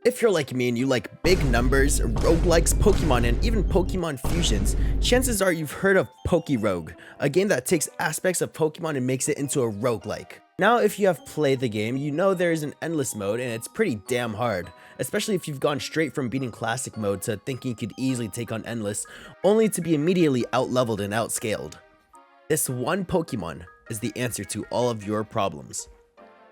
If you're like me and you like big numbers, roguelikes, Pokemon, and even Pokemon fusions, chances are you've heard of PokéRogue, a game that takes aspects of Pokemon and makes it into a roguelike. Now, if you have played the game, you know there is an endless mode and it's pretty damn hard, especially if you've gone straight from beating classic mode to thinking you could easily take on endless, only to be immediately outleveled and outscaled. This one Pokemon is the answer to all of your problems.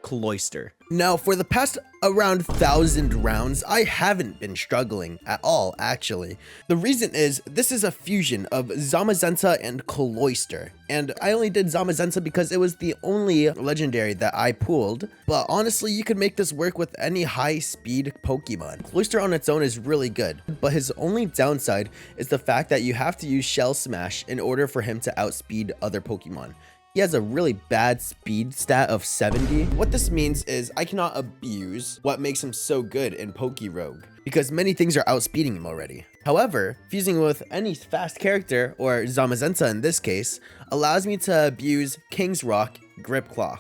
Cloyster. Now, for the past around 1,000 rounds, I haven't been struggling at all, actually. The reason is, this is a fusion of Zamazenta and Cloyster, and I only did Zamazenta because it was the only legendary that I pulled, but honestly, you could make this work with any high-speed Pokemon. Cloyster on its own is really good, but his only downside is the fact that you have to use Shell Smash in order for him to outspeed other Pokemon. He has a really bad speed stat of 70. What this means is I cannot abuse what makes him so good in PokéRogue, because many things are outspeeding him already. However, fusing with any fast character, or Zamazenta in this case, allows me to abuse King's Rock, Grip Claw.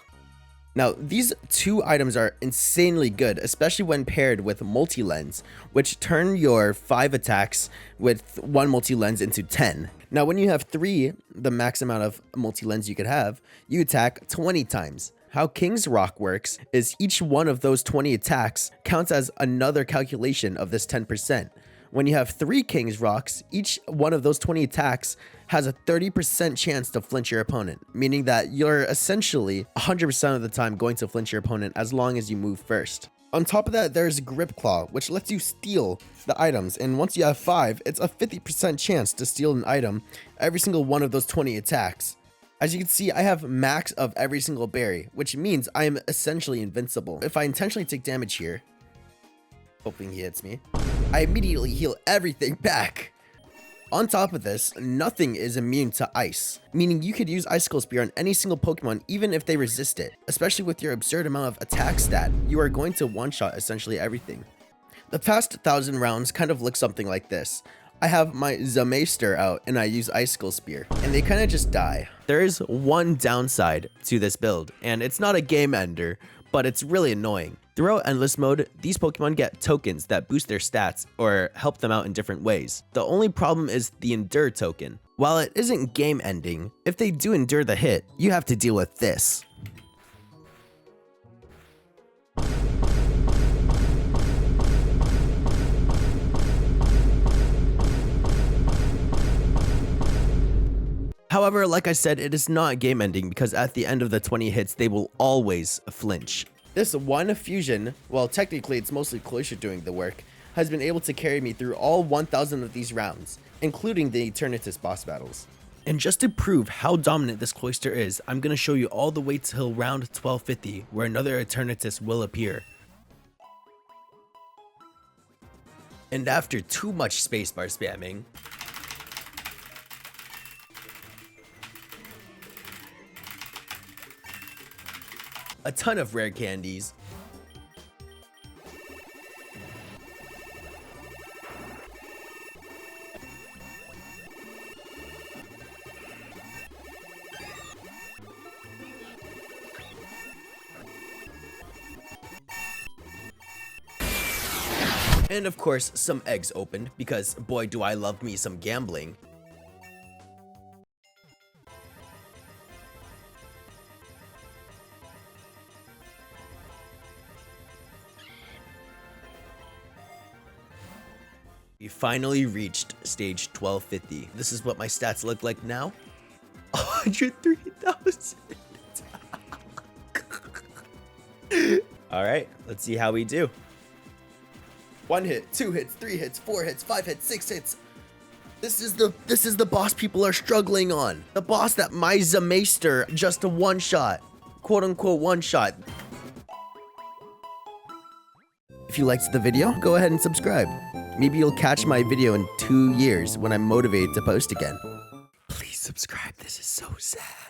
Now, these two items are insanely good, especially when paired with multi-lens, which turn your 5 attacks with one multi-lens into 10. Now, when you have 3, the max amount of multi-lens you could have, you attack 20 times. How King's Rock works is each one of those 20 attacks counts as another calculation of this 10%. When you have 3 King's Rocks, each one of those 20 attacks has a 30% chance to flinch your opponent, meaning that you're essentially 100% of the time going to flinch your opponent as long as you move first. On top of that, there's Grip Claw, which lets you steal the items, and once you have 5, it's a 50% chance to steal an item every single one of those 20 attacks. As you can see, I have max of every single berry, which means I am essentially invincible. If I intentionally take damage here, hoping he hits me, I immediately heal everything back. On top of this, nothing is immune to ice, meaning you could use Icicle Spear on any single Pokemon even if they resist it. Especially with your absurd amount of attack stat, you are going to one-shot essentially everything. The past 1,000 rounds kind of look something like this. I have my Zamazenta out and I use Icicle Spear, and they kind of just die. There is one downside to this build, and it's not a game ender, but it's really annoying. Throughout Endless Mode, these Pokemon get tokens that boost their stats or help them out in different ways. The only problem is the Endure token. While it isn't game ending, if they do endure the hit, you have to deal with this. However, like I said, it is not game ending because at the end of the 20 hits, they will always flinch. This one fusion, well technically it's mostly Cloyster doing the work, has been able to carry me through all 1,000 of these rounds, including the Eternatus boss battles. And just to prove how dominant this Cloyster is, I'm going to show you all the way till round 1250, where another Eternatus will appear. And after too much spacebar spamming, a ton of rare candies, and of course some eggs opened, because boy do I love me some gambling. We finally reached stage 1250. This is what my stats look like now. 103,000. All right, let's see how we do. 1 hit, 2 hits, 3 hits, 4 hits, 5 hits, 6 hits. This is the boss people are struggling on. The boss that my Zamazenta just a one-shot, quote unquote one-shot. If you liked the video, go ahead and subscribe. Maybe you'll catch my video in 2 years when I'm motivated to post again. Please subscribe, this is so sad.